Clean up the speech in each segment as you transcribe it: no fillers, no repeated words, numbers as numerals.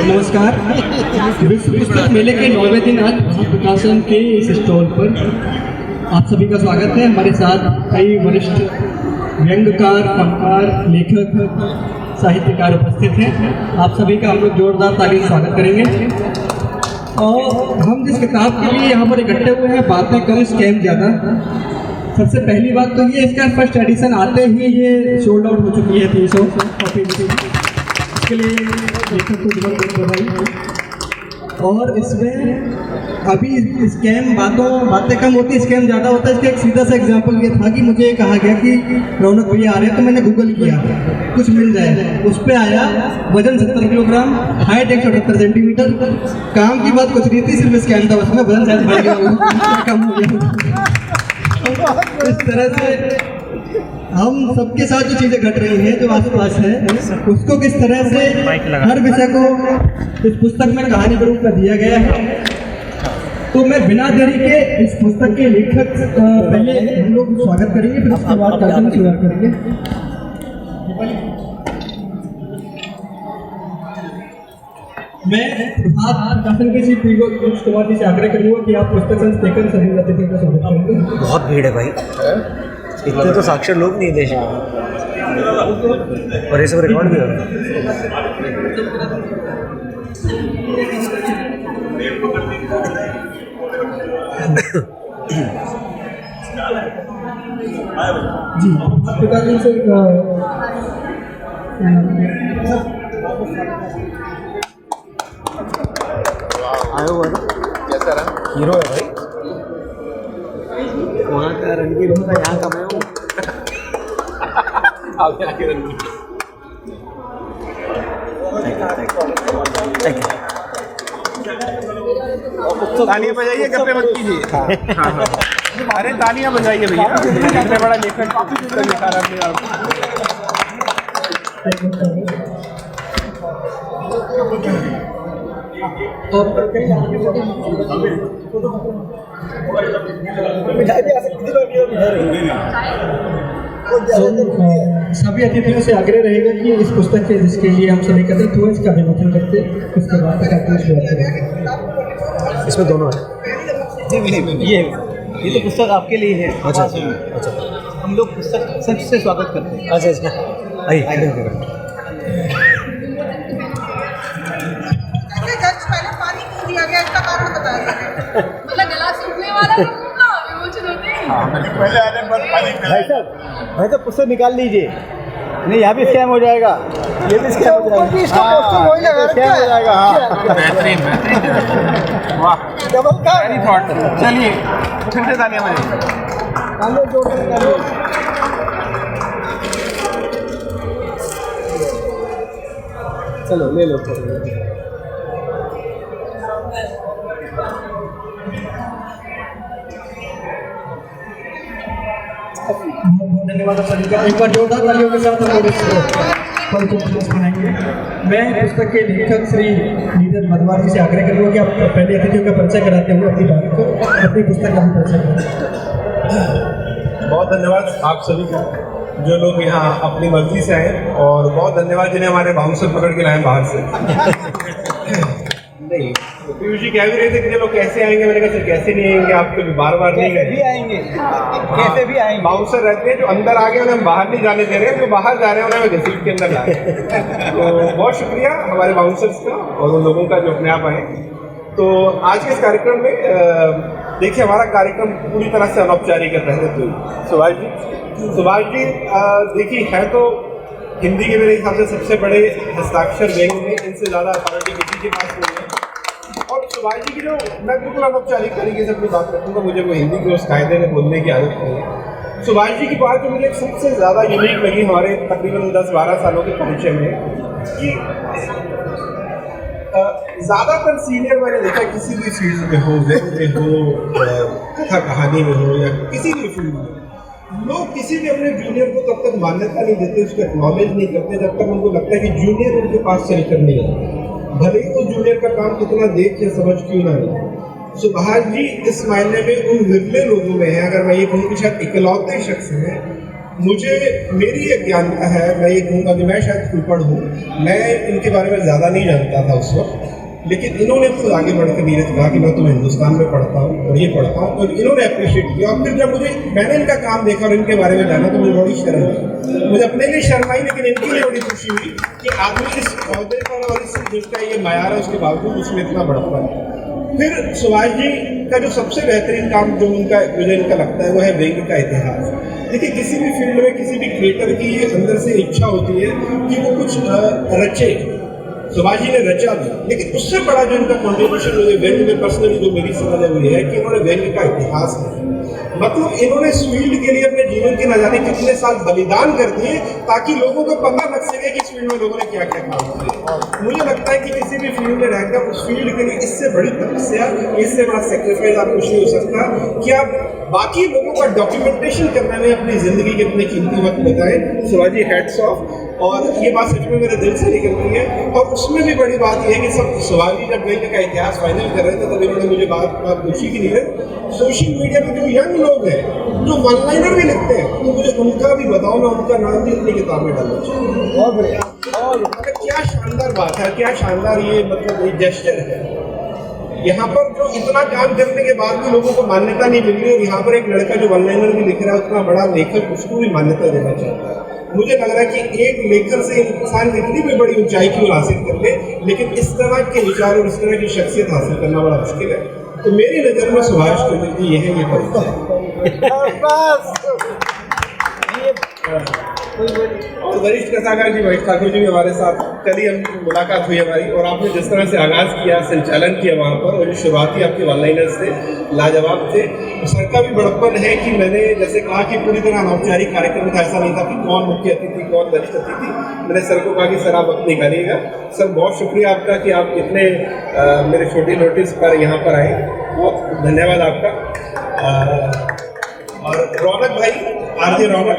नमस्कार। विश्व पुस्तक मेले के 9वें दिन आज प्रकाशन के इस स्टॉल पर आप सभी का स्वागत है। हमारे साथ कई वरिष्ठ व्यंग्यकार, फनकार, लेखक, साहित्यकार उपस्थित हैं। आप सभी का हम लोग जोरदार ताली से स्वागत करेंगे। और हम जिस किताब के लिए यहाँ पर इकट्ठे हुए हैं, बातें कम स्कैम ज़्यादा। सबसे पहली बात तो ये, इसका फर्स्ट एडिशन आते ही ये सोल्ड आउट हो चुकी है 300 कॉपी। इसके लिए लेखक को बहुत बधाई। और इसमें अभी स्कैम बातें कम होती, स्कैम ज़्यादा होता है। इसका एक सीधा सा एग्जांपल ये था कि मुझे कहा गया कि रौनक भैया आ रहे हैं, तो मैंने गूगल किया कुछ मिल जाए। उस पर आया वजन 70 किलोग्राम, हाइट 178 सेंटीमीटर। काम की बात कुछ नहीं थी, सिर्फ स्कैम था। उसमें वजन शायद बढ़ गया, कम हो गया। इस तरह से हम सबके साथ जो चीज़ें घट रही हैं, जो आसपास है, उसको किस तरह से हर विषय को इस पुस्तक में कहानी के रूप में दिया गया है। तो मैं बिना देरी के इस पुस्तक के लेखक पहले हम लोग स्वागत करेंगे, फिर उसके बाद कार्यक्रम शुरू करेंगे। मैं प्रकाशन के श्री कुमार जी से आग्रह करूँगा कि आप पुस्तक देकर सभी अतिथियों का स्वागत करेंगे। बहुत भीड़ है भाई, इतने तो साक्षर लोग नहीं देश में, और ये सब रिकॉर्ड भी हो रहा है। जी, प्रकाशन से आया हुआ ना, कैसा रहा? हीरो है भाई, वहाँ का रणवीर होता, यहाँ का मैं हूँ। आप यहाँ के रणवीर। तालियां बजाइए, गप्पे मत कीजिए। अरे तालियां बजाइए भैया, इतने बड़ा लेखक लिखा रहा सभी अतिथियों से आग्रह रहेगा कि इस पुस्तक के जिसके लिए हम सभी एकत्रित हुए, इसका विमोचन करते, उसके बाद तक शुरुआत करेंगे। इसमें दोनों है। ये तो पुस्तक आपके लिए है। अच्छा अच्छा, हम लोग पुस्तक सबसे स्वागत करते हैं। अच्छा अच्छा, आइए। पहले पानी क्यों दिया गया, इसका कारण बताइए। मतलब गला सूखने वाला होगा, विमोचन होते हैं। पहले आने पर पानी भाई साहब पुस्तक निकाल लीजिए, नहीं यहाँ भी स्कैम हो जाएगा, ये भी स्कैम हो जाएगा, स्कैम हो जाएगा। हाँ, बेहतरीन बेहतरीन, वाह, डबल का वेरी थॉट। चलिए फिर से तालियां बजाइए। चलो ले लो। धन्यवाद सभी का। एक बार जोरदार तालियों के साथ हम लोग इस पल को मनाएंगे। मैं पुस्तक के लेखक श्री नीरज मधवार जी से आग्रह करूँगा कि आप पहले अतिथियों का परिचय कराते हुए अपनी बात को, अपनी पुस्तक का भी परिचय करें। बहुत धन्यवाद आप सभी का, जो लोग यहाँ अपनी मर्जी से आए, और बहुत धन्यवाद जिन्हें हमारे बाउंसर पकड़ के लाए बाहर से। नहीं, पीयूष जी कह भी रहे थे कि चलो कैसे आएंगे, मैंने कहा सर कैसे नहीं आएंगे, आप तो बार बार नहीं गए। भी आएंगे, कैसे भी आएंगे। बाउंसर रहते हैं जो अंदर आ गए, उन्हें हम बाहर नहीं जाने दे रहे हैं, जो बाहर जा रहे हैं उन्हें घसीट के अंदर ला रहे हैं। तो बहुत शुक्रिया हमारे बाउंसर्स का और उन लोगों का जो अपने आप आए। तो आज के इस कार्यक्रम में देखिए, हमारा कार्यक्रम पूरी तरह से अनौपचारिक है। पहले तो सुभाष जी देखिए, है तो हिंदी के मेरे हिसाब से सबसे बड़े हस्ताक्षर व्यंग्य में, इनसे ज़्यादा अथॉरिटी किसी के पास नहीं है। और सुभाष जी की जो, मैं बिल्कुल अनौपचारिक तरीके से अपनी बात रखूँगा, मुझे वो हिंदी के उस कायदे में बोलने की आदत नहीं है। सुभाष जी की बात जो मुझे सबसे ज़्यादा यूनिक लगी हमारे तकरीबन 10-12 सालों के परिचय में, कि ज़्यादातर सीनियर मैंने देखा किसी भी फील्ड में हो, व्यंग्य में हो, कथा कहानी में हो, या किसी भी फील्ड में, लोग किसी भी अपने जूनियर को तब तक मान्यता नहीं देते, उसको एक्नॉलेज नहीं करते जब तक उनको लगता है कि जूनियर उनके पास चल कर नहीं है, भले ही उस जूनियर का काम कितना देख या समझ क्यों ना हो। सुभाष जी इस मायने में उन विरले लोगों में है, अगर मैं ये कहूँ कि शायद इकलौते शख्स हैं मुझे मेरी एक ज्ञानता है, मैं ये कहूँगा कि मैं शायद कुपड़ हूँ, मैं इनके बारे में ज़्यादा नहीं जानता था उस वक्त, लेकिन इन्होंने खुद आगे बढ़कर नीरज कहा कि मैं तुम्हें हिंदुस्तान में पढ़ता हूँ और ये पढ़ता हूँ, और इन्होंने अप्रिशिएट किया। और फिर जब मैंने इनका काम देखा और इनके बारे में जाना तो मुझे बड़ी शर्म आई, मुझे अपने लिए शर्म आई, लेकिन इनके लिए बड़ी खुशी हुई कि आदमी इस अहदे पर और इस जिसका ये मायार है उसके बावजूद उसमें इतना बड़प्पन है। फिर सुभाष जी का जो सबसे बेहतरीन काम जो मुझे इनका लगता है वो है व्यंग्य का इतिहास। देखिए, किसी भी फील्ड में किसी भी क्रिएटर की अंदर से इच्छा होती है कि वो कुछ रचे। सुभाष जी ने रचा भी, लेकिन उससे बड़ा जो इनका कॉन्ट्रीब्यूशन मुझे व्यंग्य में पर्सनली जो मेरी समझ है वो ये है कि इन्होंने व्यंग्य का इतिहास लिखा। मतलब इन्होंने इस फील्ड के लिए अपने जीवन के न जाने कितने साल बलिदान कर दिए ताकि लोगों को पता लग सके कि इस फील्ड में लोगों ने क्या क्या काम किया। मुझे लगता है कि किसी भी फील्ड में रहकर उस फील्ड के लिए इससे बड़ी तपस्या, इससे बड़ा सेक्रीफाइस आप कुछ नहीं हो सकता कि आप बाकी लोगों का डॉक्यूमेंटेशन करने में अपनी जिंदगी के अपने कीमती वक्त बताएं। शिवाजी हैट्स ऑफ, और ये बात सच में मेरे दिल से निकलती है। और उसमें भी बड़ी बात यह है कि सब शिवाजी जब व्यंग्य का इतिहास फाइनल कर रहे थे तब इन्होंने मुझे बात पूछी कि नीरज, सोशल मीडिया पे जो यंग लोग हैं जो वन लाइनर भी लिखते हैं तो मुझे उनका भी बताओ, मैं उनका नाम भी अपनी किताब में डालना चाहिए। बहुत बढ़िया, क्या शानदार बात है, क्या शानदार ये मतलब ये जेस्चर है। यहाँ पर जो इतना काम करने के बाद भी लोगों को मान्यता नहीं मिल रही, और यहाँ पर एक लड़का जो वन लाइनर भी लिख रहा है उतना बड़ा लेखक, उसको भी मान्यता देना चाहता है। मुझे लग रहा है कि एक लेखक से इंसान कितनी भी बड़ी ऊंचाई की हासिल कर ले, लेकिन इस तरह के विचार और इस तरह की शख्सियत हासिल करना बड़ा मुश्किल है। तो मेरी नज़र में सुभाष चंद्र जी ये है, ये और वरिष्ठ कथाकार जी महेश ठाकुर जी भी हमारे साथ, कल ही हम मुलाकात हुई हमारी, और आपने जिस तरह से आगाज़ किया, संचालन किया वहाँ पर, और जो शुरुआती आपके वन लाइनर्स थे लाजवाब थे। सर का भी बड़प्पन है कि मैंने जैसे कहा कि पूरी तरह अनौपचारिक कार्यक्रम था, ऐसा नहीं था कि कौन मुख्य अतिथि कौन वरिष्ठ अतिथि। मैंने सर को कहा कि सर आप वक्त निकालिएगा। सर बहुत शुक्रिया आपका कि आप इतने मेरे छोटी नोटिस पर यहाँ पर आए, बहुत धन्यवाद आपका। और रौनक भाई, आरजे रौनक,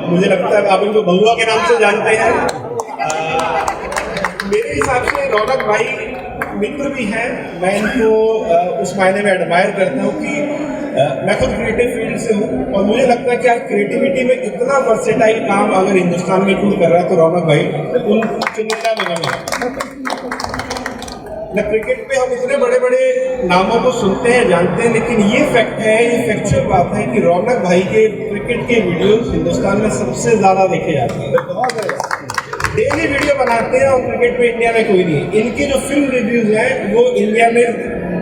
मुझे लगता है आप इनको बहुआ के नाम से जानते हैं। मेरे हिसाब से रौनक भाई मित्र भी हैं, मैं इनको उस मायने में एडमायर करता हूँ कि मैं खुद क्रिएटिव फील्ड से हूँ, और मुझे लगता है कि आज क्रिएटिविटी में इतना वर्सेटाइल काम अगर हिंदुस्तान में कोई कर रहा है तो रौनक भाई उन चुनिंदा में न। क्रिकेट पे हम इतने बड़े बड़े नामों को सुनते हैं, जानते हैं, लेकिन ये फैक्ट है, ये फैक्चुअल बात है कि रौनक भाई के क्रिकेट के वीडियोस हिंदुस्तान में सबसे ज़्यादा देखे जाते हैं। डेली वीडियो बनाते हैं, और क्रिकेट में इंडिया में कोई नहीं। इनके जो फिल्म रिव्यूज हैं वो इंडिया में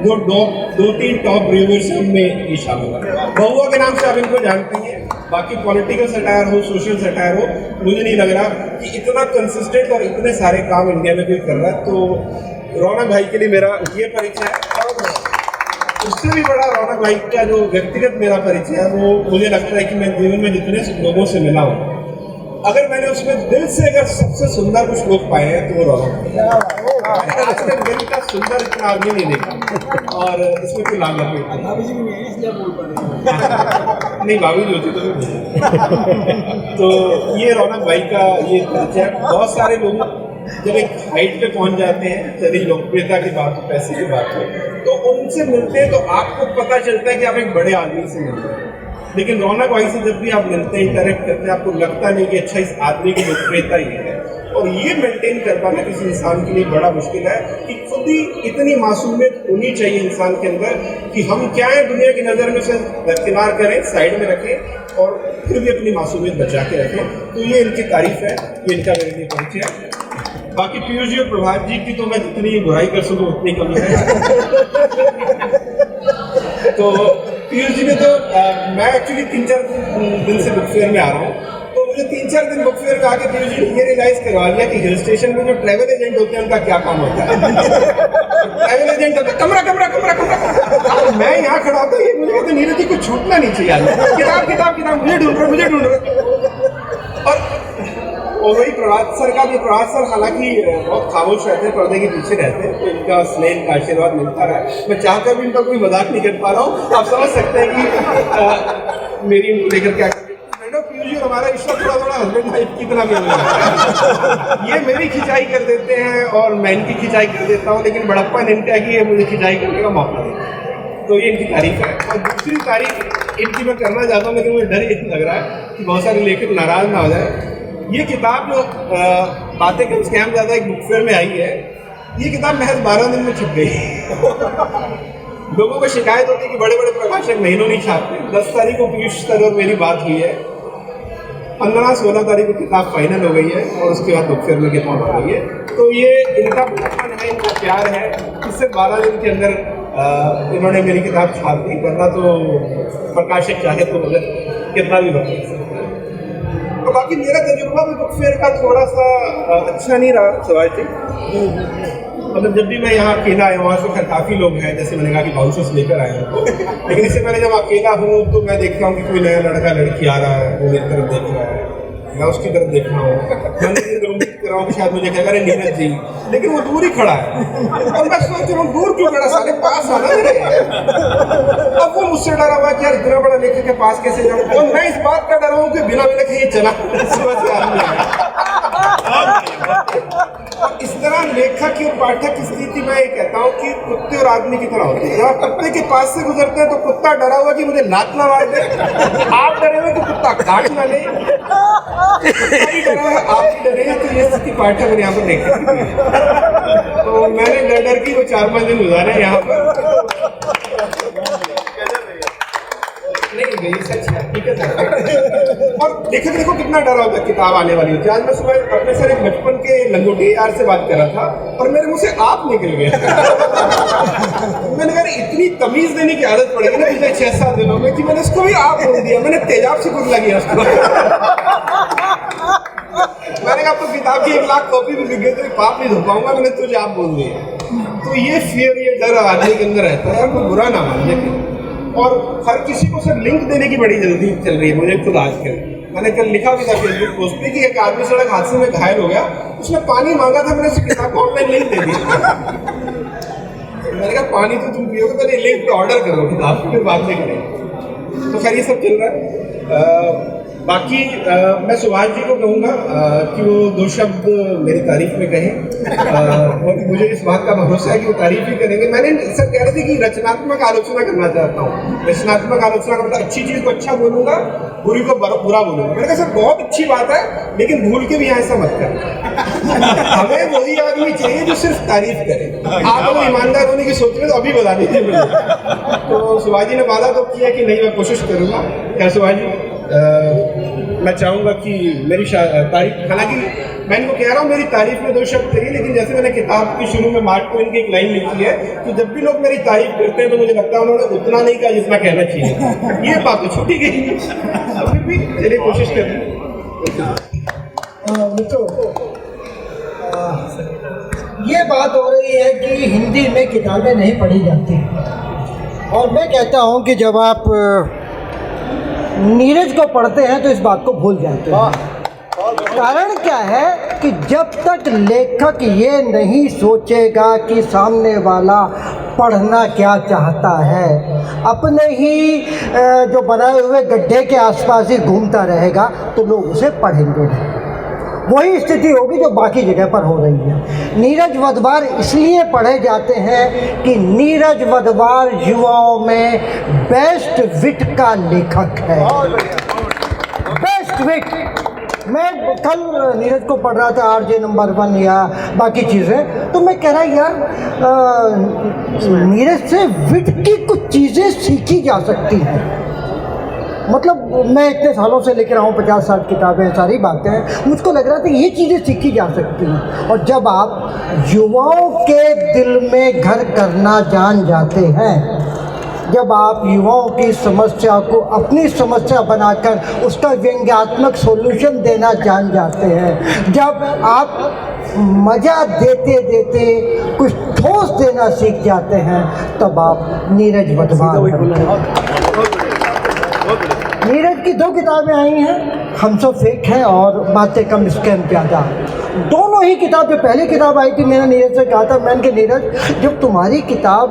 जो दो तीन टॉप रिव्यूअर्स हैं उनमें ये शामिल है। बहुआ के नाम से आप इनको जानते हैं, बाकी पॉलिटिकल सटायर हो, सोशल सटायर हो, मुझे नहीं लग रहा कि इतना कंसिस्टेंट और इतने सारे काम इंडिया में कोई कर रहा है। तो रौनक भाई के लिए मेरा ये परिचय है। उससे भी बड़ा रौनक भाई का जो व्यक्तिगत मेरा परिचय है वो मुझे लगता है कि मैं जीवन में जितने लोगों से मिला हूँ, अगर मैंने उसमें दिल से अगर सबसे सुंदर कुछ लोग पाए हैं तो वो रौनक। आज तक दिल का सुंदर इतना आदमी नहीं देखा, और इसमें कोई लाभ नहीं, भाभी जी होती तो ये रौनक भाई का ये परिचय। बहुत सारे लोग जब एक हाइट पे पहुंच जाते हैं, चलिए लोकप्रियता की बात हो, पैसे की बात हो, तो उनसे मिलते हैं तो आपको पता चलता है कि आप एक बड़े आदमी से मिलते हैं। लेकिन रौनक भाई से जब भी आप मिलते हैं, इंटरेक्ट करते हैं, आपको लगता नहीं कि अच्छा इस आदमी की लोकप्रियता ये है। और ये मेंटेन कर पाना किसी इंसान के लिए बड़ा मुश्किल है कि खुद ही इतनी मासूमियत होनी चाहिए इंसान के अंदर कि हम क्या है दुनिया की नज़र में से दरकिनार करें, साइड में रखें, और फिर भी अपनी मासूमियत बचा के रखें। तो ये इनकी तारीफ है, ये इनका मेरे लिए परिचय है। बाकी पीयूष जी और प्रभात जी की तो मैं जितनी बुराई कर सकूँ उतनी कम है। तो पीयूष जी ने तो मैं एक्चुअली 3-4 दिन से बुक फेयर में आ रहा हूँ, तो मुझे 3-4 दिन बुक फेयर में आके पीयूष जी ने ये रियलाइज करवा लिया कि हिल स्टेशन में जो ट्रैवल एजेंट होते हैं उनका क्या काम होता है। ट्रैवल एजेंट होता है कमरा कमरा कमरा कमरा, मैं यहाँ खड़ा होता ये मुझे कहते नीरज जी को छूटना नहीं चाहिए, किताब किताब किताब मुझे ढूंढ रहे। और वही प्रभात सर का भी, प्रभात सर हालांकि बहुत खामोश रहते हैं, पर्दे के पीछे रहते हैं, तो इनका स्नेह का आशीर्वाद मिलता रहा है। मैं चाहकर भी इनका कोई मजाक नहीं कर पा रहा हूँ, आप समझ सकते हैं कि मेरी उनको लेकर क्या पीयूष और हमारा रिश्ता थोड़ा थोड़ा हस्बैंड वाइफ की तरह भी होने लगता है। ये मेरी खिंचाई कर देते हैं और मैं इनकी खिंचाई कर देता हूँ, लेकिन बड़प्पन इनका है कि ये मुझे खिंचाई करने का मौका देते हैं, तो ये इनकी तारीफ है। और दूसरी तारीफ इनकी मैं करना चाहता हूँ, लेकिन मुझे डर ये लग रहा है कि बहुत सारे लेखक नाराज ना हो जाए। ये किताब जो बातें कम स्कैम ज़्यादा एक बुक फेयर में आई है, ये किताब महज 12 दिन में छप गई। लोगों को शिकायत होती है कि बड़े बड़े प्रकाशक महीनों नहीं छापते। 10 तारीख को पीयूष सर और मेरी बात हुई है, 15-16 तारीख को किताब फाइनल हो गई है और उसके बाद बुक फेयर में किताब आ गई है। तो ये इनका बचपन है, इनका प्यार है, इससे 12 दिन के अंदर इन्होंने मेरी किताब छाप दी, वरना तो प्रकाशक चाहे तो मतलब कितना भी बता सकता है। तो बाकी मेरा तजुर्बा भी बुक फेयर का थोड़ा सा अच्छा नहीं रहा सुभाष जी। मतलब जब भी मैं यहाँ अकेला आया, वहाँ से काफ़ी लोग हैं, जैसे मैंने कहा कि बाउंसर्स लेकर आए हैं, लेकिन इससे पहले जब अकेला हूँ तो मैं देखता हूँ कि कोई नया लड़का लड़की आ रहा है, वो मेरी तरफ देख रहा है, मैं उसकी तरफ देख रहा हूँ, मैं उम्मीद कर रहा हूँ कि शायद मुझे कहेगा अरे नीरज जी, लेकिन वो दूर ही खड़ा है और मैं सोच रहा हूँ दूर क्यों खड़ा, सारे पास आना है। अब वो मुझसे डरा हुआ कि यार इतना बड़ा लेखक के पास कैसे जाऊँ, और मैं इस बात का डरा हूँ कि बिना मिले कहीं चला सुबह से आदमी आया। इस तरह लेखक और पाठक की स्थिति मैं ये कहता हूँ कि कुत्ते और आदमी की तरह होती है। जब आप कुत्ते के पास से गुजरते हैं तो कुत्ता डरा हुआ कि मुझे लात ना मार दे, आप डरे हुए कि कुत्ता काट ना ले, डरा है आप डरे हैं। तो ये स्थिति पाठक और यहाँ पर देखते, तो मैंने डर डर की वो 4-5 दिन गुजारे यहाँ पर। नहीं ये सच है, ठीक है। और देखो कितना डरा होता है किताब आने वाली होती है। आज मैं सुबह अपने सर एक बचपन के लंगोटी यार से बात कर रहा था और मेरे मुंह से आप निकल गया। मैंने कहा इतनी तमीज देने की आदत पड़ेगी ना पिछले 6-7 दिनों में कि मैंने उसको भी आप बोल दिया। मैंने तेजाब से कुछ लगी उसको। मैंने कहा तो किताब की 1 लाख कॉपी भी लिख गई तो पाप नहीं धो पाऊंगा, मैंने तुझे आप बोल दिया। तो ये फियर, ये डर आदमी के अंदर रहता है, कोई बुरा ना मान लेकिन। और हर किसी को सर लिंक देने की बड़ी जल्दी चल रही है मुझे खुद आजकल। मैंने कल लिखा भी था फेसबुक पोस्ट पे कि एक आदमी सड़क हादसे में घायल हो गया, उसने पानी मांगा था, मैंने उसे किताब को ऑनलाइन लिंक दे दिया। मैंने कहा पानी तो तुम पियोगे, पहले लिंक पे ऑर्डर करो किताब, फिर बाद में करें। तो खैर ये सब चल रहा है। बाकी मैं सुभाष जी को कहूँगा कि वो 2 शब्द मेरी तारीफ में कहें, और मुझे इस बात का भरोसा है कि वो तारीफ ही करेंगे। मैंने सर कह रहे थे कि रचनात्मक आलोचना करना चाहता हूँ। रचनात्मक आलोचना का मतलब अच्छी चीज़ को अच्छा बोलूँगा, बुरी को बुरा बोलूँगा। मैंने कहा सर बहुत अच्छी बात है, लेकिन भूल के भी यहाँ ऐसा मत कर। हमें वही आदमी चाहिए जो सिर्फ तारीफ करे। आप अगर ईमानदार होने की सोच रहे तो अभी बता दीजिए मुझे। तो सुभाष जी ने वादा तो किया कि नहीं मैं कोशिश करूँगा। क्या सुभाष जी, मैं चाहूँगा कि मेरी तारीफ, हालांकि मैं इनको कह रहा हूँ मेरी तारीफ में 2 शब्द करिए, लेकिन जैसे मैंने किताब के शुरू में मार्क ट्वेन की एक लाइन लिखी है कि जब भी लोग मेरी तारीफ करते हैं तो मुझे लगता है उन्होंने उतना नहीं कहा जितना कहना चाहिए। ये बात तो छूटी गई, अभी भी चलिए कोशिश करें। मित्रों, ये बात हो रही है कि हिंदी में किताबें नहीं पढ़ी जाती, और मैं कहता हूँ कि जब आप नीरज को पढ़ते हैं तो इस बात को भूल जाते हैं। कारण क्या है कि जब तक लेखक ये नहीं सोचेगा कि सामने वाला पढ़ना क्या चाहता है, अपने ही जो बनाए हुए गड्ढे के आसपास ही घूमता रहेगा, तो लोग उसे पढ़ेंगे नहीं। वही स्थिति होगी जो बाकी जगह पर हो रही है। नीरज वधवार इसलिए पढ़े जाते हैं कि नीरज वधवार युवाओं में बेस्ट विट का लेखक है। बेस्ट विट। मैं कल नीरज को पढ़ रहा था, आरजे नंबर 1 या बाकी चीज़ें, तो मैं कह रहा यार नीरज से विट की कुछ चीज़ें सीखी जा सकती हैं। मतलब मैं इतने सालों से लेकर आऊँ, 50-60 किताबें, सारी बातें, मुझको लग रहा था ये चीज़ें सीखी जा सकती हैं। और जब आप युवाओं के दिल में घर करना जान जाते हैं, जब आप युवाओं की समस्या को अपनी समस्या बनाकर उसका व्यंग्यात्मक सॉल्यूशन देना जान जाते हैं, जब आप मज़ा देते देते कुछ ठोस देना सीख जाते हैं, तब आप नीरज वधवार बनते हैं। नीरज की 2 किताबें आई हैं, हम सब फेक हैं और बातें कम स्कैम ज़्यादा। दोनों ही किताब, जो पहली किताब आई थी मैंने नीरज से कहा था, मैंने कहा नीरज जब तुम्हारी किताब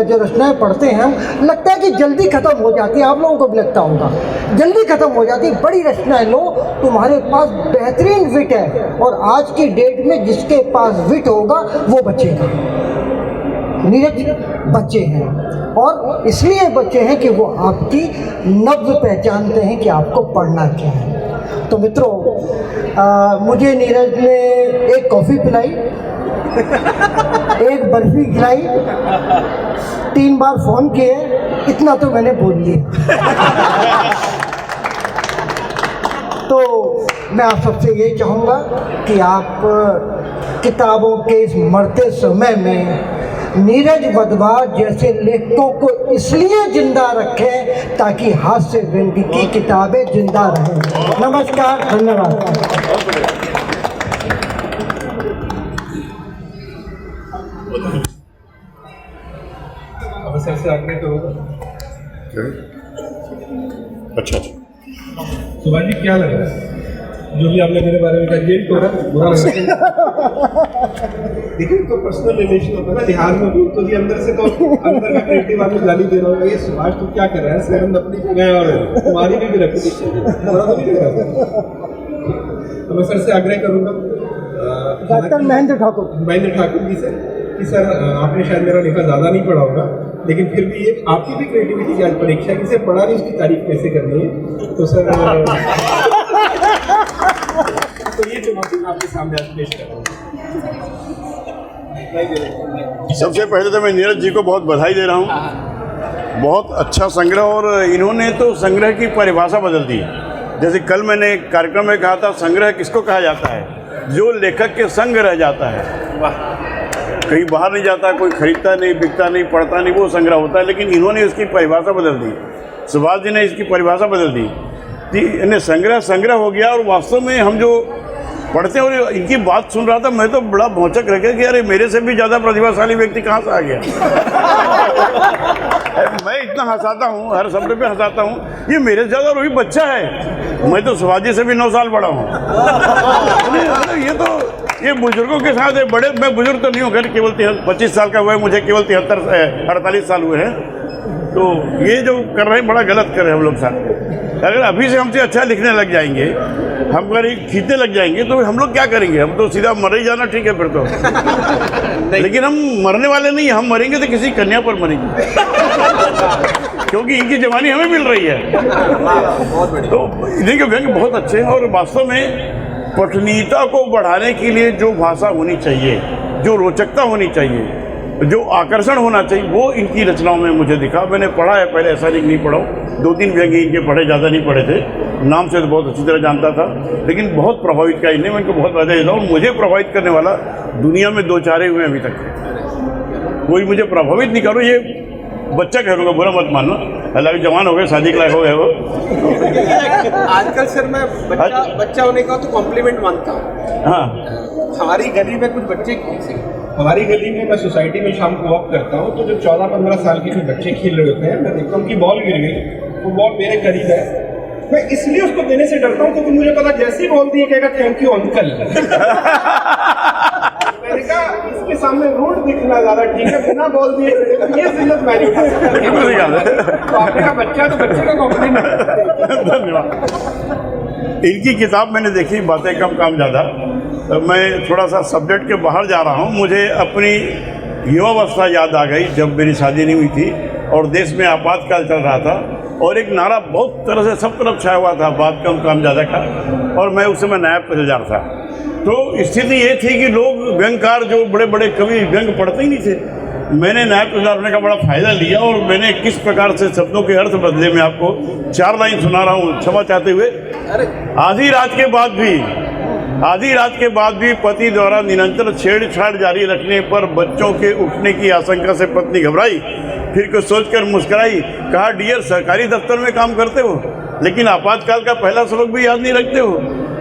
जो रचनाएं पढ़ते हैं लगता है कि जल्दी ख़त्म हो जाती है, आप लोगों को भी लगता होगा जल्दी ख़त्म हो जाती है, बड़ी रचनाएं लो, तुम्हारे पास बेहतरीन विट है, और आज की डेट में जिसके पास विट होगा वो बचेगा। नीरज बच्चे हैं और इसलिए बच्चे हैं कि वो आपकी नब्ज़ पहचानते हैं कि आपको पढ़ना क्या है। तो मित्रों, मुझे नीरज ने एक कॉफ़ी पिलाई, एक बर्फी खिलाई, 3 बार फ़ोन किए, इतना तो मैंने बोल लिया। तो मैं आप सबसे ये चाहूँगा कि आप किताबों के इस मरते समय में नीरज वधवा जैसे लेखकों को इसलिए जिंदा रखें ताकि हास्य व्यंग्य की किताबें जिंदा रहें। नमस्कार, धन्यवाद। अब सर से आग्रह करूँगा। अच्छा, सुभाष जी, क्या लग रहा है जो भी आपने मेरे बारे में कहा? जेल तो बुरा लग रहा है। देखिए, तो पर्सनल रिलेशन होता है ना, ध्यान में बोल तो भी अंदर से तो अंदर का क्रिएटिव आदमी गाली दे रहा होगा, ये सुभाष तू क्या कर रहा है, सेवन अपनी को गया और तुम्हारी भी रेपुटेशन बुरा तो नहीं लग रहा। तो मैं सर से आग्रह करूँगा, डॉक्टर महेंद्र ठाकुर जी से, कि सर आपने शायद मेरा लिखा ज़्यादा नहीं पढ़ा होगा, लेकिन फिर भी ये आपकी भी क्रिएटिविटी की आज परीक्षा है, किसे पढ़ा नहीं उसकी तारीफ कैसे करनी है। तो सर तो ये चुनौती मैं आपके सामने आज पेश कर रहा हूँ। सबसे पहले तो मैं नीरज जी को बहुत बधाई दे रहा हूँ। बहुत अच्छा संग्रह, और इन्होंने तो संग्रह की परिभाषा बदल दी। जैसे कल मैंने एक कार्यक्रम में कहा था, संग्रह किसको कहा जाता है? जो लेखक के संग रह जाता है, कहीं बाहर नहीं जाता, कोई खरीदता नहीं, बिकता नहीं, पढ़ता नहीं, वो संग्रह होता है। लेकिन इन्होंने इसकी परिभाषा बदल दी, सुभाष जी ने इसकी परिभाषा बदल दी कि इन्हें संग्रह हो गया। और वास्तव में हम जो पढ़ते हैं, और इनकी बात सुन रहा था मैं तो बड़ा भौचक रह गया कि अरे मेरे से भी ज़्यादा प्रतिभाशाली व्यक्ति कहाँ से आ गया। मैं इतना हंसाता हूँ, हर शब्द पे हंसाता हूँ, ये मेरे से ज़्यादा वही बच्चा है। मैं तो सुभाष जी से भी 9 साल बड़ा हूँ। ये बुजुर्गों के साथ है, बड़े, मैं बुजुर्ग तो नहीं हूँ, केवल 25 साल का हुआ है, मुझे केवल 48 साल हुए हैं। तो ये जो कर रहे हैं बड़ा गलत कर रहे हैं हम लोग साथ। अगर अभी से हमसे अच्छा लिखने लग जाएंगे, हम अगर खींचने लग जाएंगे, तो हम लोग क्या करेंगे? हम तो सीधा मर ही जाना ठीक है फिर तो। लेकिन हम मरने वाले नहीं, हम मरेंगे तो किसी कन्या पर मरेंगे, क्योंकि इनकी जवानी हमें मिल रही है। तो इनके व्यंग्य बहुत अच्छे हैं, और वास्तव में पठनीयता को बढ़ाने के लिए जो भाषा होनी चाहिए, जो रोचकता होनी चाहिए, जो आकर्षण होना चाहिए, वो इनकी रचनाओं में मुझे दिखा। मैंने पढ़ा है पहले, ऐसा नहीं पढ़ा हूँ, 2-3 व्यंग्य इनके पढ़े, ज़्यादा नहीं पढ़े थे, नाम से तो बहुत अच्छी तरह जानता था, लेकिन बहुत प्रभावित किया इन्हें। मैं इनको बहुत बधाई देता हूँ। मुझे प्रभावित करने वाला दुनिया में 2-4 हुए अभी तक, कोई मुझे प्रभावित नहीं करो। ये बच्चा कह दूँगा, बुरा मत मानना, हालांकि जवान हो गए, शादी के लायक हो गए वो। आजकल सर मैं बच्चा होने का तो कॉम्प्लीमेंट मानता हूँ। हाँ, हमारी गली में कुछ बच्चे, हमारी गली में मैं सोसाइटी में शाम को वॉक करता हूँ, तो जो 14-15 साल के जो बच्चे खेल रहे होते हैं, मैं देखता हूँ कि बॉल गिर गई, वो बॉल मेरे करीब है। मैं इसलिए उसको देने से डरता हूँ क्योंकि मुझे पता जैसे ही बॉल दिए कहेगा थैंक यू अंकल। मैंने कहा इसके सामने रोड दिखना ज़्यादा ठीक है, बिना बॉल दिए ये जिल्लत मैंने उठा सकता है। तो आपने कहा बच्चा, तो बच्चे का कॉम्प्लीमेंट। धन्यवाद। इनकी किताब मैंने देखी, बातें कम काम ज़्यादा। मैं थोड़ा सा सब्जेक्ट के बाहर जा रहा हूँ। मुझे अपनी युवावस्था याद आ गई जब मेरी शादी नहीं हुई थी और देश में आपातकाल चल रहा था, और एक नारा बहुत तरह से सब तरफ छाया हुआ था, बात कम काम ज़्यादा का, और मैं उस समय नायब तहसीलदार था। तो स्थिति ये थी कि लोग व्यंग्यकार, जो बड़े बड़े कवि व्यंग्य पढ़ते ही नहीं थे। मैंने नायब तहसीलदार होने का बड़ा फ़ायदा लिया, और मैंने किस प्रकार से शब्दों के अर्थ बदले में आपको 4 लाइन सुना रहा हूँ, क्षमा चाहते हुए। आधी रात के बाद भी पति द्वारा निरंतर छेड़छाड़ जारी रखने पर बच्चों के उठने की आशंका से पत्नी घबराई, फिर कुछ सोचकर मुस्कुराई, कहा डियर सरकारी दफ्तर में काम करते हो लेकिन आपातकाल का पहला सबक भी याद नहीं रखते हो।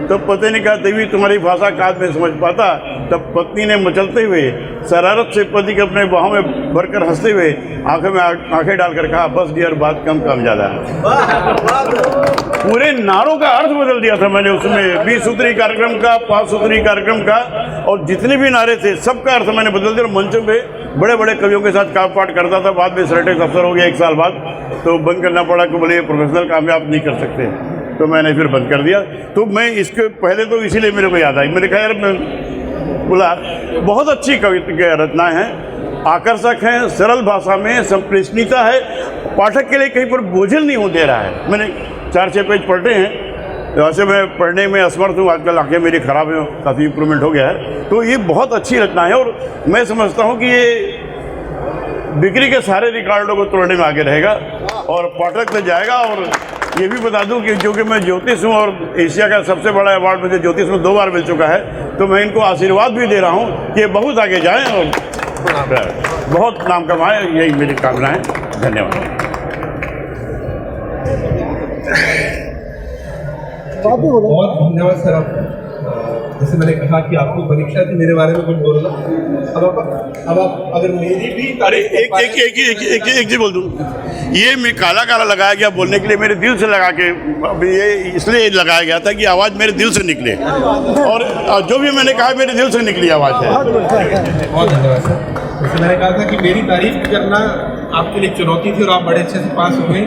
तब पति ने कहा देवी तुम्हारी भाषा का मैं समझ पाता। तब पत्नी ने मचलते हुए शरारत से पति के अपने बाहों में भरकर हंसते हुए आंखों में आंखें डालकर कहा बस डियर बात कम काम ज़्यादा है। पूरे नारों का अर्थ बदल दिया था मैंने उसमें, 20 सूत्री कार्यक्रम का, 5 सूत्री कार्यक्रम का, और जितने भी नारे थे सबका अर्थ मैंने बदल दिया। मंचों पे बड़े बड़े कवियों के साथ काम पाठ करता था, बाद में सेलेक्ट अफसर हो गया 1 साल बाद, तो बंद करना पड़ा कि बोले प्रोफेशनल कामयाब नहीं कर सकते, तो मैंने फिर बंद कर दिया। तो मैं इसके पहले तो इसीलिए मेरे को याद आई, मैंने कहा यार मैं बोला बहुत अच्छी कविता रचनाएं हैं, आकर्षक हैं, सरल भाषा में संप्रेषणीयता है, पाठक के लिए कहीं पर बोझिल नहीं हो दे रहा है। मैंने 4-6 पेज पढ़े हैं, वैसे मैं पढ़ने में असमर्थ हूँ, आजकल आंखें मेरी ख़राब हैं, काफ़ी इम्प्रूवमेंट हो गया है। तो ये बहुत अच्छी रचना है और मैं समझता हूँ कि ये बिक्री के सारे रिकॉर्डों को तोड़ने में आगे रहेगा और पाठक तक जाएगा। और ये भी बता दूं कि जो कि मैं ज्योतिष हूँ और एशिया का सबसे बड़ा अवार्ड मुझे ज्योतिष में 2 बार मिल चुका है, तो मैं इनको आशीर्वाद भी दे रहा हूँ कि बहुत आगे जाएं और बहुत नाम कमाएं, यही मेरी कामना है। धन्यवाद। बहुत धन्यवाद सर। आप जैसे मैंने कहा कि आपको परीक्षा थी मेरे बारे में कुछ बोलना, अब आप अगर मेरी भी अरे एक चीज बोल दूं, ये मैं काला काला लगाया गया बोलने के लिए, मेरे दिल से लगा के अभी ये इसलिए लगाया गया था कि आवाज़ मेरे दिल से निकले और जो भी मैंने कहा मेरे दिल से निकली आवाज़ है। बहुत धन्यवाद सर। जैसे मैंने कहा था कि मेरी तारीफ करना आपके लिए चुनौती थी और आप बड़े अच्छे से पास हो गए।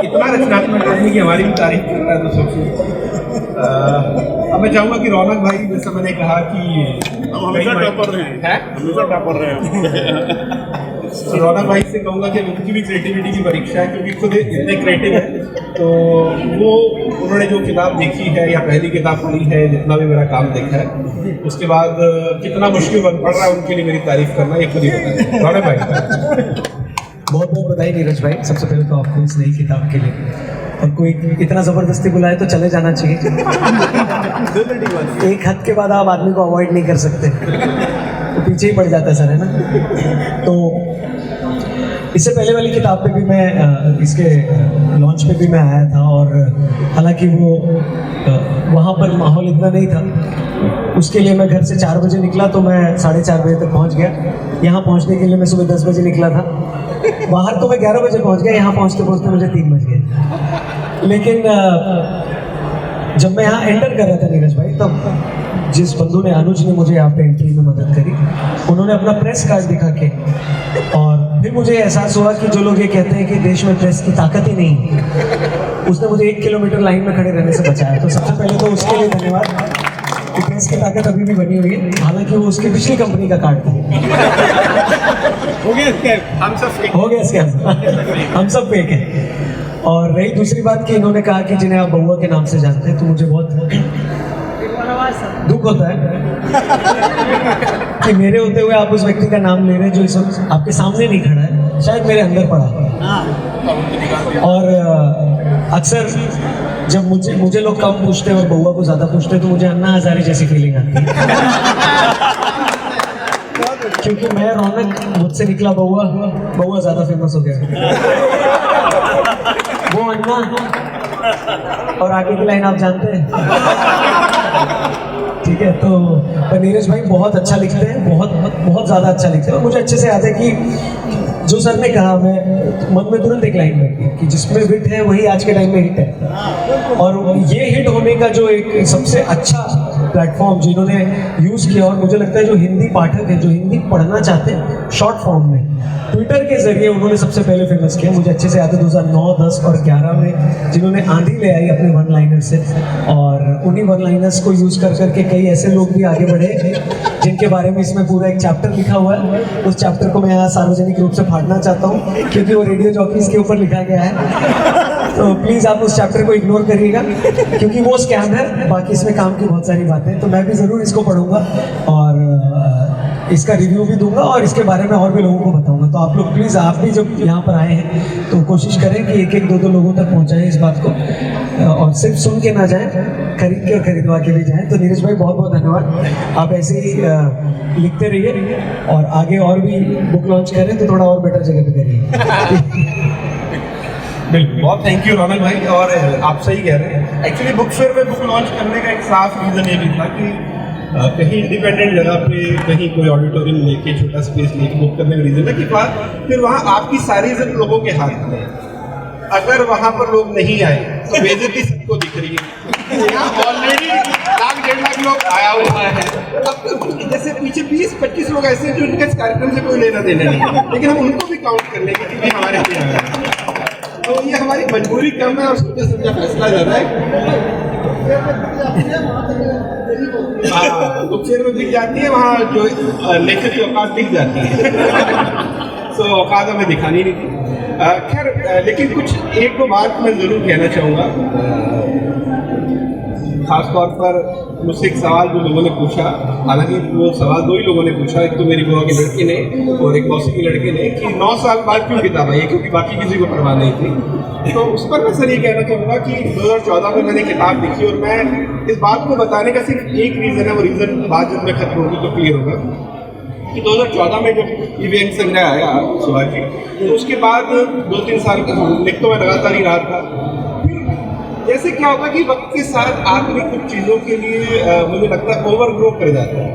इतना रचनात्मक आदमी की हमारी भी तारीफ करता है तो सोचिए। अब मैं चाहूँगा कि रौनक भाई, जैसा मैंने कहा कि हमेशा टॉपर रहे हैं, हमेशा टॉपर रहे हैं। रौनक भाई से कहूँगा कि उनकी भी क्रिएटिविटी की परीक्षा है, क्योंकि खुद इतने क्रिएटिव है। तो वो उन्होंने जो किताब देखी है या पहली किताब पढ़ी है, जितना भी मेरा काम देखा है, उसके बाद कितना मुश्किल बन पड़ रहा है उनके लिए मेरी तारीफ करना, ये खुद ही बताएं। रौनक भाई बहुत बहुत बधाई नीरज भाई, सबसे पहले तो आपको इस नई किताब के लिए। और कोई इतना ज़बरदस्ती बुलाए तो चले जाना चाहिए। एक हद के बाद आप आदमी को अवॉइड नहीं कर सकते, तो पीछे ही पड़ जाता है सर, है ना। तो इससे पहले वाली किताब पे भी मैं इसके लॉन्च पे भी मैं आया था और हालांकि वो वहाँ पर माहौल इतना नहीं था। उसके लिए मैं घर से 4 बजे निकला तो मैं 4:30 बजे तक पहुँच गया। यहाँ पहुँचने के लिए मैं सुबह 10 बजे निकला था, बाहर तो मैं 11 बजे पहुँच गया, यहाँ पहुँचते पहुँचते मुझे 3 बज गए। लेकिन जब मैं यहाँ एंटर कर रहा था नीरज भाई, तब जिस बंधु ने, अनुज ने मुझे यहाँ पे एंट्री में मदद करी, उन्होंने अपना प्रेस कार्ड दिखा के, और फिर मुझे एहसास हुआ कि जो लोग ये कहते हैं कि देश में प्रेस की ताकत ही नहीं है, उसने मुझे 1 किलोमीटर लाइन में खड़े रहने से बचाया। तो सबसे पहले तो उसके लिए धन्यवाद कि प्रेस की ताकत अभी भी बनी हुई है, हालांकि वो उसकी पिछली कंपनी का कार्ड था। हो गया स्कैम, हम सब फेक हैं। और रही दूसरी बात कि इन्होंने कहा कि जिन्हें आप बउआ के नाम से जानते हैं, तो मुझे बहुत दुख होता है कि मेरे होते हुए आप उस व्यक्ति का नाम ले रहे हैं जो इस वक्त आपके सामने नहीं खड़ा है, शायद मेरे अंदर पड़ा है। और अक्सर जब मुझे लोग कम पूछते हैं और बउआ को ज़्यादा पूछते हैं, तो मुझे अन्ना हजारे जैसी फीलिंग आती है। क्योंकि मैं रौनक, मुझसे निकला बउआ ज़्यादा फेमस हो गया। वो अन्ना और आगे की लाइन आप जानते हैं, ठीक है। तो नीरज भाई बहुत अच्छा लिखते हैं, बहुत ज़्यादा अच्छा लिखते हैं। और मुझे अच्छे से याद है कि जो सर ने कहा, मैं मन में तुरंत एक लाइन बैठी कि जिसमें हिट है वही आज के टाइम में हिट है। और ये हिट होने का जो एक सबसे अच्छा प्लेटफॉर्म जिन्होंने यूज़ किया, और मुझे लगता है जो हिंदी पाठक हैं, जो हिंदी पढ़ना चाहते हैं शॉर्ट फॉर्म में, ट्विटर के जरिए उन्होंने सबसे पहले फेमस किया। मुझे अच्छे से याद है 2009, 10 और 11 में जिन्होंने आंधी ले आई अपने वन लाइनर से, और उन्हीं वन लाइनर्स को यूज़ कर करके कई ऐसे लोग भी आगे बढ़े जिनके बारे में इसमें पूरा एक चैप्टर लिखा हुआ है। उस चैप्टर को मैं यहाँ सार्वजनिक रूप से फाड़ना चाहता हूँ, क्योंकि वो रेडियो जॉकीज के ऊपर लिखा गया है। तो प्लीज़ आप उस चैप्टर को इग्नोर करिएगा, क्योंकि वो स्कैम है। बाकी इसमें काम की बहुत सारी बातें, तो मैं भी ज़रूर इसको पढ़ूंगा और इसका रिव्यू भी दूंगा और इसके बारे में और भी लोगों को बताऊंगा। तो आप लोग प्लीज़, आप भी जब यहाँ पर आए हैं तो कोशिश करें कि 1-1, 2-2 लोगों तक पहुँचाएं इस बात को, और सिर्फ सुन के ना जाएं, खरीद के और खरीदवा के भी जाएं। तो नीरज भाई बहुत बहुत धन्यवाद, आप ऐसे ही लिखते रहिए और आगे और भी बुक लॉन्च करें तो थोड़ा और बेटर जगह पे करिए। बिल्कुल, बहुत थैंक यू रौनक भाई। और आप सही कह रहे हैं, एक्चुअली बुक फेयर में बुक लॉन्च करने का एक साफ रीज़न ये भी था कि कहीं इंडिपेंडेंट जगह पे, कहीं कोई ऑडिटोरियम लेके, छोटा स्पेस लेके बुक करने का रीज़न है कि फिर वहाँ आपकी सारी इज्जत लोगों के हाथ में है। अगर वहाँ पर लोग नहीं आए तो बेइज्जती सबको दिख रही है। यहाँ ऑलरेडी 1.5 लाख लोग आया हुआ है। अब जैसे पीछे 20-25 लोग ऐसे हैं जो इनके इस कार्यक्रम से कोई लेना देना नहीं है, लेकिन हम उनको भी काउंट कर लेंगे क्योंकि हमारे लिए आए हैं। तो ये हमारी मजबूरी कम है और सोचे समझा फैसला ज़्यादा है। हाँ, तो शेर में दिख जाती है, वहाँ जो लेखक की औकात दिख जाती है। तो औकात हमें दिखानी नहीं थी। खैर, लेकिन कुछ एक दो बात मैं ज़रूर कहना चाहूँगा। खास तौर पर मुझसे एक सवाल जो लोगों ने पूछा, हालांकि वो सवाल दो ही लोगों ने पूछा, एक तो मेरी बुआ के लड़के ने और एक मौसी के लड़के ने, कि 9 साल बाद क्यों किताब आई, क्योंकि बाकी किसी को परवाह नहीं थी। तो उस पर मैं सर ये कहना चाहूँगा कि 2014 में मैंने किताब लिखी, और मैं इस बात को बताने का सिर्फ एक रीज़न है, वो रीज़न बाद जब मैं खत्म होगी तो क्लियर होगा, कि 2014 में जब ये व्यंग संग्रह आया शिवाजी, तो उसके बाद 2-3 साल लिख तो मैं लगातार ही रहा था। जैसे क्या होता है कि वक्त के साथ आदमी कुछ चीज़ों के लिए मुझे लगता है ओवर ग्रो कर जाता है,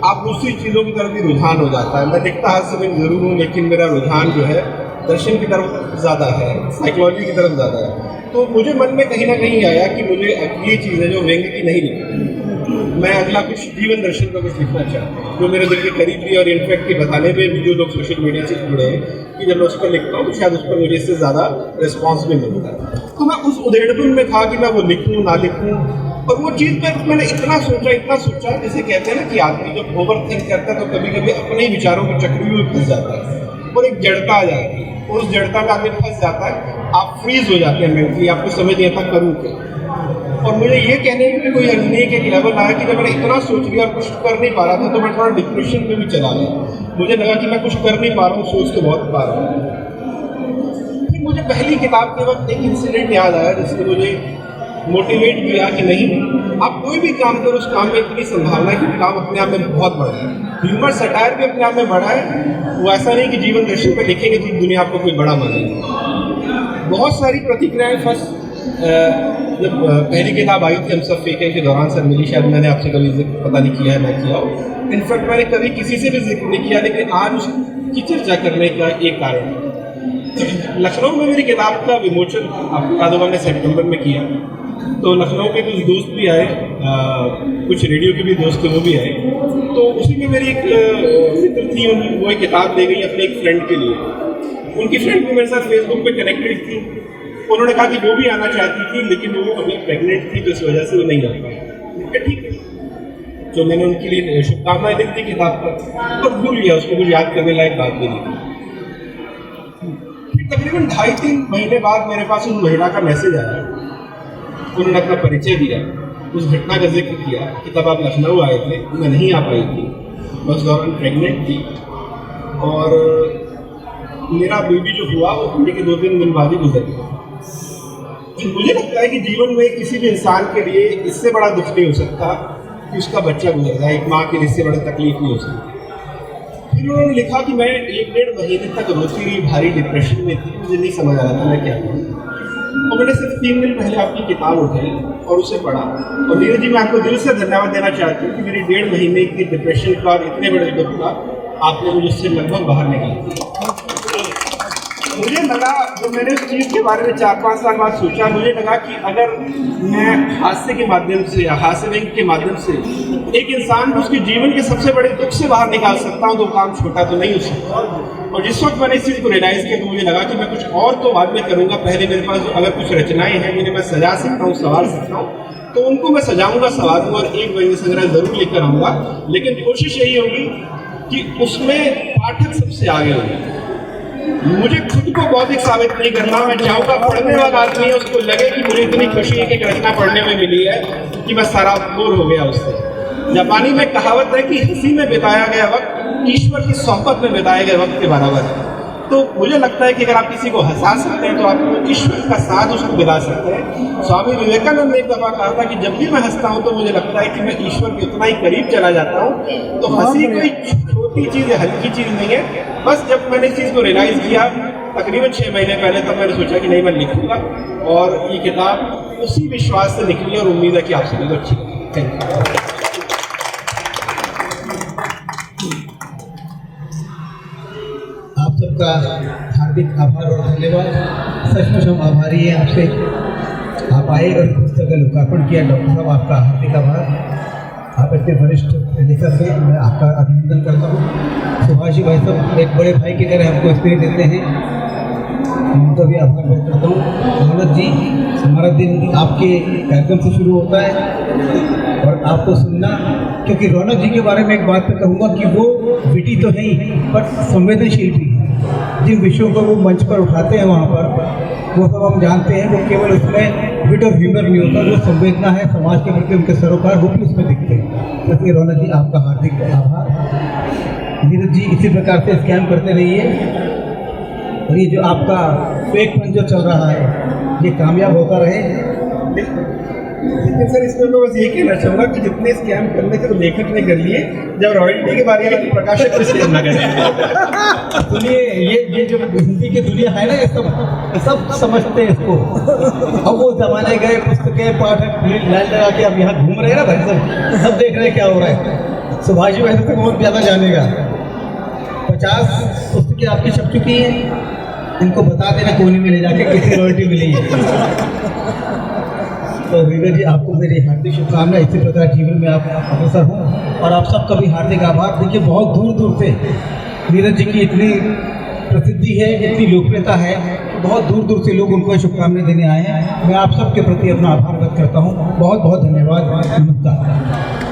आप दूसरी चीज़ों की तरफ भी रुझान हो जाता है। मैं लिखता हर समय ज़रूर हूँ, लेकिन मेरा रुझान जो है दर्शन की तरफ ज़्यादा है, साइकोलॉजी की तरफ ज़्यादा है। तो मुझे मन में कहीं ना कहीं आया कि मुझे ये चीज़ें जो व्यंग की नहीं लिखी, मैं अगला कुछ जीवन दर्शन का कुछ लिखना चाहता हूँ जो मेरे दिल के करीब भी, और इनफैक्ट के बताने में भी जो लोग सोशल मीडिया से जुड़े हैं, कि जब मैं उस पर लिखता हूँ तो शायद उस पर मुझे इससे ज़्यादा रिस्पॉन्स भी मिलता है। तो मैं उस उधेड़पुन में था कि मैं वो लिखूँ ना लिखूँ, और वो चीज़ पर मैंने इतना सोचा, जैसे कहते हैं ना कि आदमी जब ओवर थिंक करता है तो कभी कभी अपने ही विचारों के चक्र में फंस जाता है, और एक जड़ता आ जाती है, और उस जड़ता में आदमी फंस जाता है, आप फ्रीज हो जाते हैं मेंटली, आपको समझ नहीं आता करूँ क्या। और मुझे ये कहने में भी कोई अर्ज नहीं कि एक लेवल आया कि जब मैंने इतना सोच लिया और कुछ कर नहीं पा रहा था, तो मैं थोड़ा डिप्रेशन में भी चला गया। मुझे लगा कि मैं कुछ कर नहीं पा रहा हूँ, सोच तो बहुत पा रहा हूँ। फिर मुझे पहली किताब के वक्त एक इंसिडेंट याद आया जिसने मुझे मोटिवेट किया कि नहीं, आप कोई भी काम करो, उस काम में इतनी संभावना है कि काम अपने आप में बहुत बड़ा है। ह्यूमर सटायर भी अपने आप में बड़ा है, वो ऐसा नहीं कि जीवन दर्शन पर लिखेंगे तो दुनिया आपको कोई बड़ा मानेगी। बहुत सारी प्रतिक्रियाएं फर्स्ट जब पहली किताब आई थी हम सब फेंके के दौरान सर मिली, शायद मैंने आपसे कभी जिक्र पता नहीं किया है, मैं किया हो, इनफैक्ट मैंने कभी किसी से भी जिक्र नहीं किया, लेकिन आज उसकी चर्चा करने का एक कारण है। लखनऊ में मेरी किताब का विमोचन आपको याद होगा, मैंने सितंबर में किया, तो लखनऊ के कुछ दोस्त भी आए, कुछ रेडियो के भी दोस्त थे वो भी आए, तो उसी में मेरी एक मित्र थी, वो एक किताब ले गई अपने एक फ्रेंड के लिए। उनकी फ्रेंड भी मेरे साथ फेसबुक पे कनेक्टेड थी, उन्होंने कहा कि वो भी आना चाहती थी, लेकिन वो अभी प्रेग्नेंट थी, तो इस वजह से वो नहीं आ पाई। ठीक है, तो मैंने उनके लिए शुभकामनाएं लिख दी किताब पर, और भूल गया, उसको कुछ याद करने लायक बात भी नहीं। फिर तकरीबन 2.5-3 महीने बाद मेरे पास उस महिला का मैसेज आया, उन्होंने अपना परिचय दिया, उस घटना का जिक्र किया कि तब आप लखनऊ आए थे, मैं नहीं आ पाई थी, मैं उस दौरान प्रेग्नेंट थी, और मेरा बेबी जो हुआ वो होने के 2-3 दिन बाद ही गुजर गया। मुझे लगता है कि जीवन में किसी भी इंसान के लिए इससे बड़ा दुख नहीं हो सकता कि उसका बच्चा गुजर जाए, एक माँ के लिए इससे बड़ा तकलीफ नहीं हो सकती। फिर उन्होंने लिखा कि मैं 1-1.5 महीने तक रोती रही, भारी डिप्रेशन में थी, मुझे नहीं समझ आ रहा था मैं क्या करूँ। और मैंने सिर्फ 3 दिन पहले आपकी किताब उठाई और उसे पढ़ा, और नीरज जी मैं आपको दिल से धन्यवाद देना चाहती हूँ कि मेरी 1.5 महीने की डिप्रेशन का और इतने बड़े दुख का आपने मुझे उससे लगभग बाहर निकाला। मुझे लगा, जब मैंने उस चीज़ के बारे में 4-5 साल बाद सोचा, मुझे लगा कि अगर मैं हास्य के माध्यम से या हास्य व्यंग के माध्यम से एक इंसान को उसके जीवन के सबसे बड़े दुख से बाहर निकाल सकता हूँ, तो काम छोटा तो नहीं हो सकता। और जिस वक्त मैंने इस चीज़ को रियलाइज़ किया तो मुझे लगा कि मैं कुछ और तो बाद में करूँगा, पहले मेरे पास अगर कुछ रचनाएँ हैं जिन्हें मैं सजा सकता हूँ, संवार सकता हूँ, तो उनको मैं सजाऊँगा, संवारूँगा, और एक व्यंग्य संग्रह जरूर लेकर आऊँगा। लेकिन कोशिश यही होगी कि उसमें पाठक सबसे आगे होंगे। मुझे खुद को बौद्धिक साबित नहीं करना, मैं चाहूँगा पढ़ने वाला आदमी है उसको लगे कि मुझे इतनी खुशी है कि एक रचना पढ़ने में मिली है कि मैं सराबोर हो गया उससे। जापानी में कहावत है कि हंसी में बिताया गया वक्त ईश्वर की सोहबत में बिताए गए वक्त के बराबर है। तो मुझे लगता है कि अगर आप किसी को हंसा सकते हैं तो आप ईश्वर का साथ उसको बिता सकते हैं। स्वामी विवेकानंद ने एक दफ़ा कहा था कि जब भी मैं हंसता हूँ तो मुझे लगता है कि मैं ईश्वर के उतना ही करीब चला जाता हूँ। तो हंसी कोई छोटी चीज़ है, हल्की चीज़ नहीं है। बस जब मैंने इस चीज़ को रियलाइज़ किया तकरीबन 6 महीने पहले, तब मैंने सोचा कि नहीं, मैं लिखूँगा, और ये किताब उसी विश्वास से निकली, और उम्मीद है कि आप सभी को अच्छी लगी। Thank you. आप सबका हार्दिक आभार और धन्यवाद। सचमुच हम आभारी हैं आपसे, आप आए और पुस्तक का लोकार्पण किया। डॉक्टर साहब आपका हार्दिक आभार। आप इतने वरिष्ठ लेखक हैं, मैं आपका अभिनंदन करता हूँ। सुभाष जी भाई साहब एक बड़े भाई की तरह हमको स्नेह देते हैं, उनका भी आभार व्यक्त करता हूँ। मोहम्मद जी, हमारा दिन आपके कार्यक्रम से शुरू होता है और आपको सुनना, क्योंकि रौनक जी के बारे में एक बात मैं कहूँगा कि वो विटी तो है ही बट संवेदनशील भी है। जिन विषयों को वो मंच पर उठाते हैं वहाँ पर वो सब हम जानते हैं, वो केवल उसमें विट और ह्यूमर नहीं होता, जो संवेदना है समाज के प्रति उनके सरोकार वो भी उसमें दिखते हैं। इसलिए रौनक जी आपका हार्दिक आभार। नीरज जी इसी प्रकार से स्कैम करते रहिए और ये जो आपका फेकपन जो चल रहा है ये कामयाब होता रहे। लेकिन सर इसमें मैं बस ये कहना चाहूँगा कि जितने स्कैम करने के तो लेखक ने कर लिए, जब रॉयल्टी की बारी आई तो प्रकाशक भी स्कैम ना करें। सुनिए ये जो हिंदी की दुनिया है ना ये सब समझते हैं इसको। अब वो जमाने गए, पुस्तकें पाठक लाइन लगा के अब यहाँ घूम रहे हैं ना भाई, सब देख रहे हैं क्या हो रहा है। सुभाष जी वैसे तो बहुत ज़्यादा जानेगा। 50 पुस्तकें आपकी छप चुकी हैं, इनको बता देना कोने में ले जाके कितनी रॉयल्टी मिली है। तो नीरज जी आपको मेरी हार्दिक शुभकामनाएं, इसी प्रकार जीवन में आप अग्रसर हों और आप सबका भी हार्दिक आभार। देखिए बहुत दूर दूर से नीरज जी की इतनी प्रसिद्धि है, इतनी लोकप्रियता है, बहुत दूर दूर से लोग उनको शुभकामनाएं देने आए हैं। मैं आप सबके प्रति अपना आभार व्यक्त करता हूँ। बहुत बहुत धन्यवाद। नमस्कार।